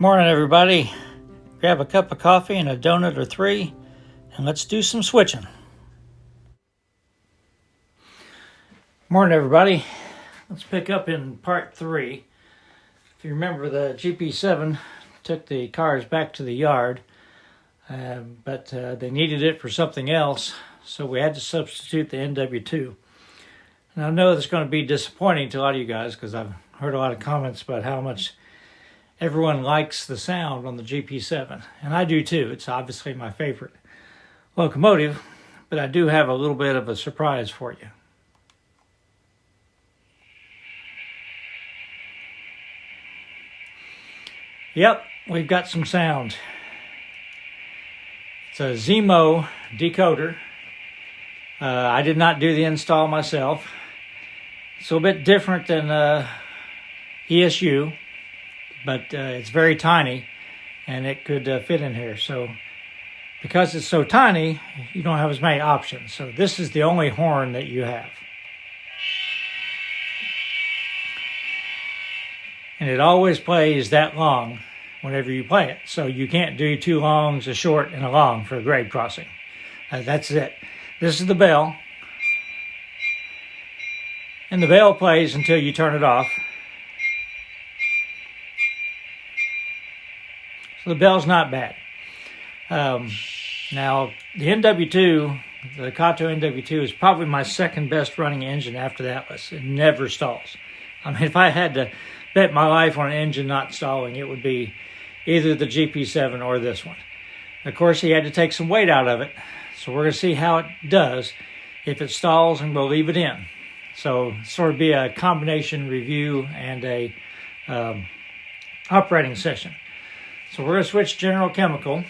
Morning, everybody. Grab a cup of coffee and a donut or three, and let's do some switching. Morning, everybody. Let's pick up in part 3. If you remember, the GP7 took the cars back to the yard, but they needed it for something else, so we had to substitute the NW2. And I know that's going to be disappointing to a lot of you guys because I've heard a lot of comments about how much everyone likes the sound on the GP7, and I do too. It's obviously my favorite locomotive, but I do have a little bit of a surprise for you. Yep, we've got some sound. It's a Zimo decoder. I did not do the install myself. It's a little bit different than ESU, but it's very tiny, and it could fit in here. So because it's so tiny, you don't have as many options. So this is the only horn that you have. And it always plays that long whenever you play it. So you can't do 2 longs, a short, and a long for a grade crossing. That's it. This is the bell. And the bell plays until you turn it off. So the bell's not bad. Now, the NW2, the Kato NW2 is probably my second best running engine after the Atlas. It never stalls. I mean, if I had to bet my life on an engine not stalling, it would be either the GP7 or this one. Of course, he had to take some weight out of it, so we're going to see how it does if it stalls, and we'll leave it in. So sort of be a combination review and a operating session. So we're going to switch General Chemical.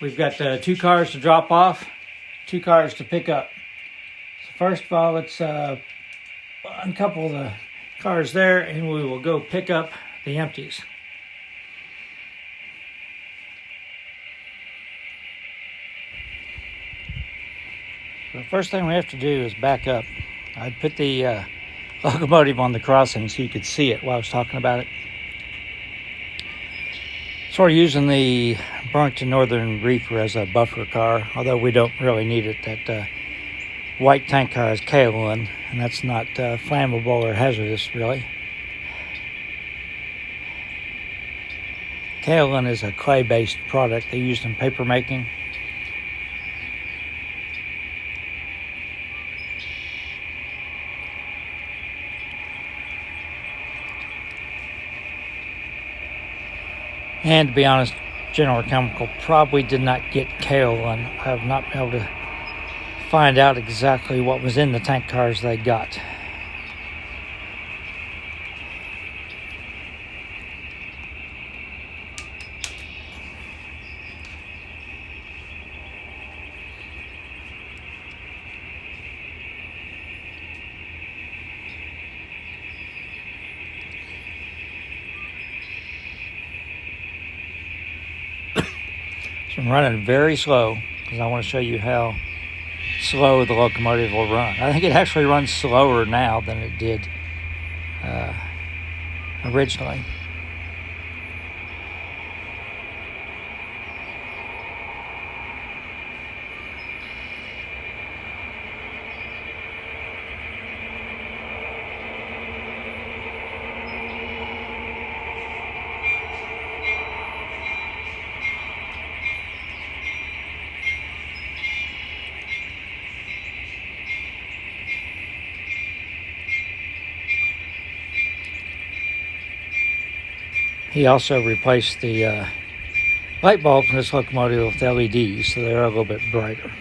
We've got 2 cars to drop off, 2 cars to pick up. So first of all, let's uncouple the cars there, and we will go pick up the empties. The first thing we have to do is back up. I put the locomotive on the crossing so you could see it while I was talking about it. Sort of using the Burlington Northern Reefer as a buffer car, although we don't really need it. That white tank car is kaolin, and that's not flammable or hazardous, really. Kaolin is a clay-based product they used in paper making. And to be honest, General Chemical probably did not get kaolin. I have not been able to find out exactly what was in the tank cars they got. I'm running very slow because I want to show you how slow the locomotive will run. I think it actually runs slower now than it did originally. He also replaced the light bulbs in this locomotive with LEDs, so they're a little bit brighter.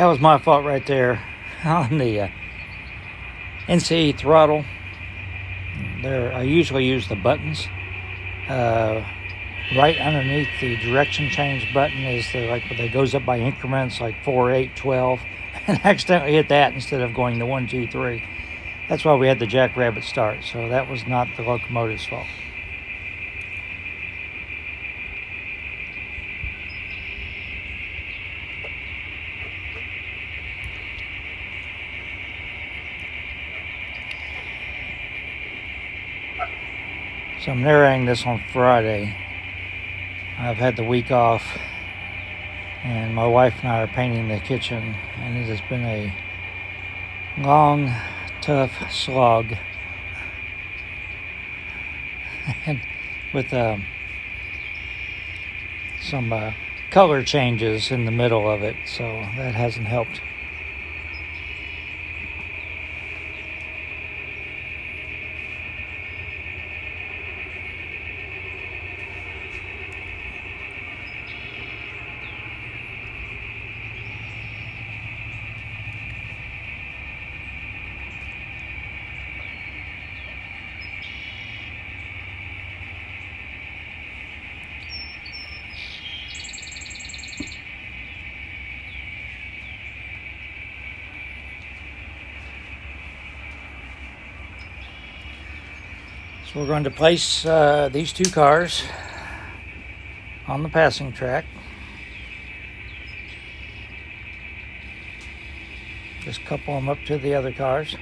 That was my fault right there. on the NC throttle. There, I usually use the buttons. Right underneath the direction change button is the that goes up by increments, like 4, 8, 12, and accidentally hit that instead of going to 1, 2, 3. That's why we had the jackrabbit start. So that was not the locomotive's fault. So I'm narrating this on Friday. I've had the week off, and my wife and I are painting the kitchen, and it has been a long, tough slog. And with some color changes in the middle of it, so that hasn't helped. So we're going to place these two cars on the passing track. Just couple them up to the other cars.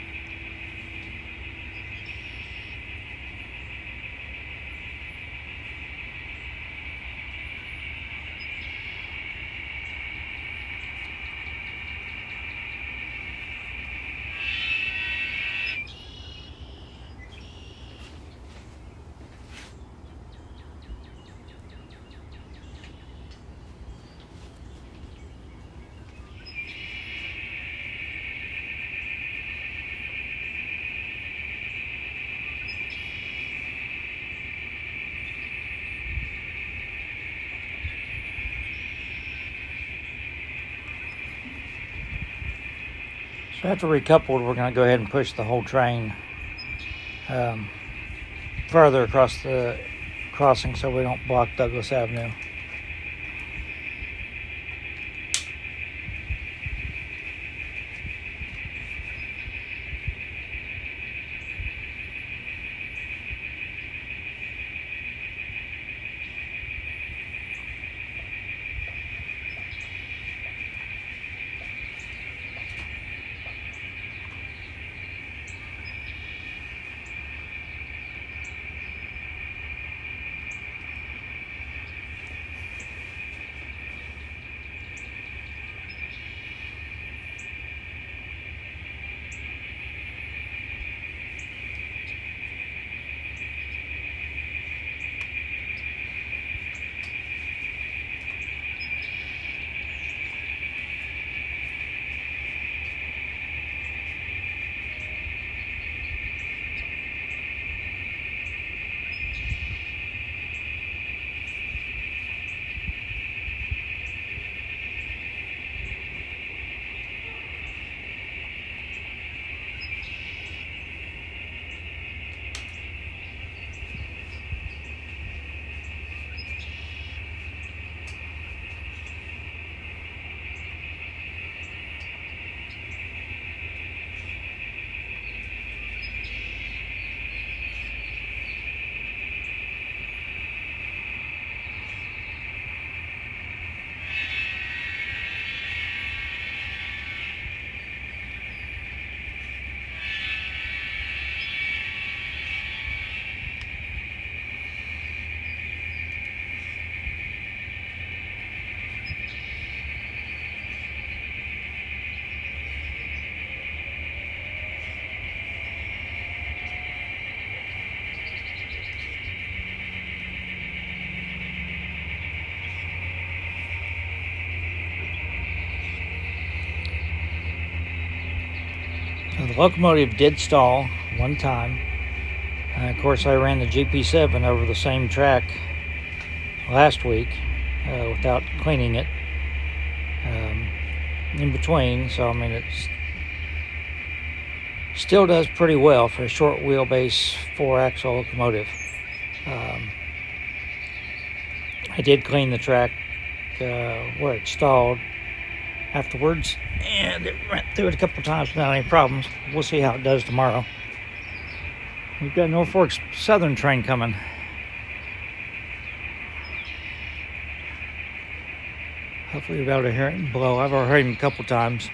So after recoupled, we're going to go ahead and push the whole train further across the crossing so we don't block Douglas Avenue. So the locomotive did stall one time. Of course, I ran the GP7 over the same track last week without cleaning it in between. So, I mean, it's Still does pretty well for a short wheelbase 4-axle locomotive. I did clean the track where it stalled afterwards, and it went through it a couple times without any problems. We'll see how it does tomorrow. We've got Norfolk Southern train coming. Hopefully you'll be able to hear it below. I've already heard him a couple times.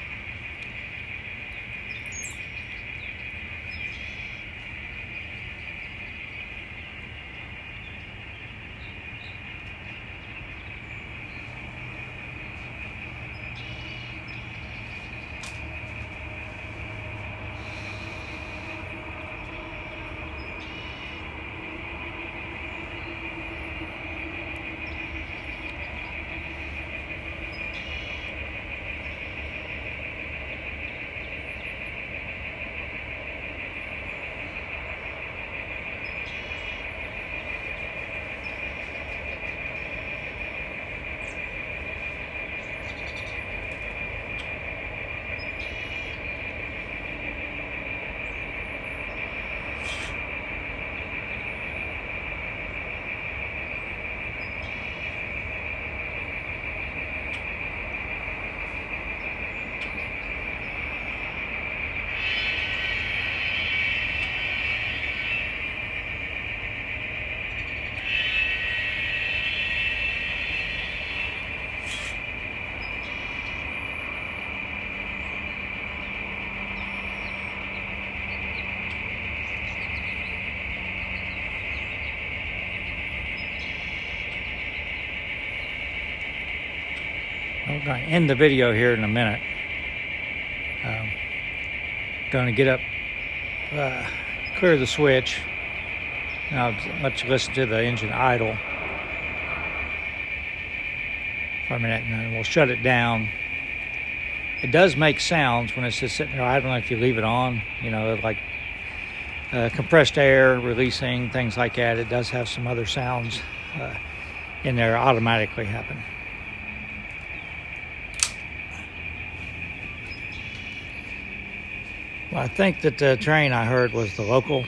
I'm going to end the video here in a minute. Going to get up, clear the switch, and I'll let you listen to the engine idle for a minute, and then we'll shut it down. It does make sounds when it's just sitting there idling if you leave it on, you know, like compressed air releasing, things like that. It does have some other sounds in there automatically happen. Well, I think that the train I heard was the local,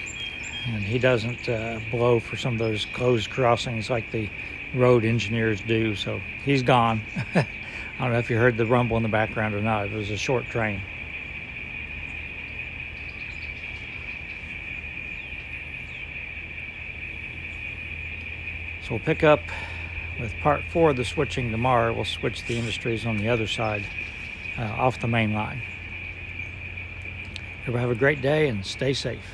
and he doesn't blow for some of those closed crossings like the road engineers do, so he's gone. I don't know if you heard the rumble in the background or not. It was a short train. So we'll pick up with part 4 of the switching tomorrow. We'll switch the industries on the other side off the main line. Everybody have a great day and stay safe.